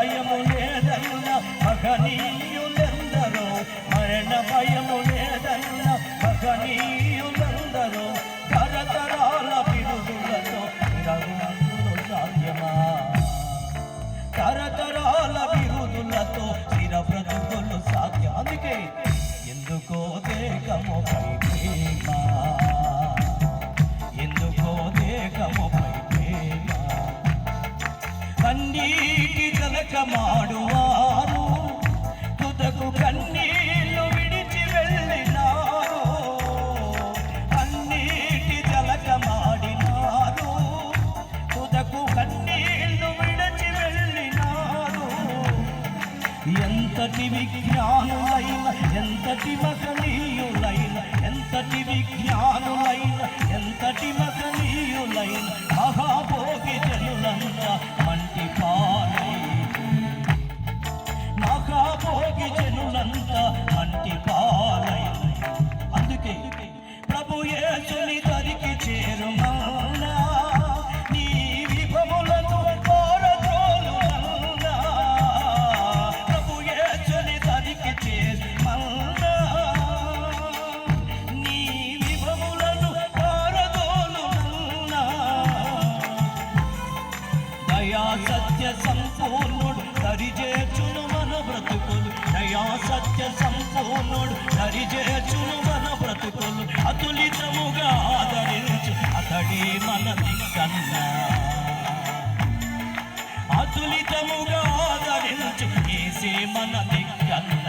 భయము లేదన్న మహనీయులెందరో, మరణ భయము లేదన్న మహనీయులెందరో, తరతరాల బిరుదులతో స్థిరబ్రతుకులు సాధ్యమా? తరతరాల బిరుదులతో స్థిరబ్రతుకులు సాధ్యం. అందుకే ఎందుకో దేహముపై ప్రేమ, ఎందుకో దేహముపై ప్రేమ. కన్నీటి జలకమాడువారు తుదకు కన్నీళ్లు విడిచి వెళ్ళినారు. కన్నీటి జలకమాడినారు తుదకు కన్నీళ్లు విడిచి వెళ్ళినారు. ఎంతటి విజ్ఞానులైన, ఎంతటి మహనీయులైన, ఎంతటి విజ్ఞానులైన, ఎంతటి మహనీయులైన మహాభోగి జనులంతా మంటి పాలై, మహాభోగి జనులంతా మంటి పాలై. అందుకే ప్రభు యేసుని దరికి చేరుమన్నా, నీ విభవములను పారద్రోలుమన్నా. ప్రభు యేసుని దరికి చేరుమన్నా, నీ విభవములను పారద్రోలుమన్నా. దయా సత్య సంపూర్ణుడు దరిచేర్చును మన బ్రతుకులు, దయా సత్య సంపూర్ణుడు దరిచేర్చును మన బ్రతుకులు. అతులితముగా ఆదరించు అతడే మన దిక్కన్నా, అతులితముగా ఆదరించు యేసే మన దిక్కన్నా.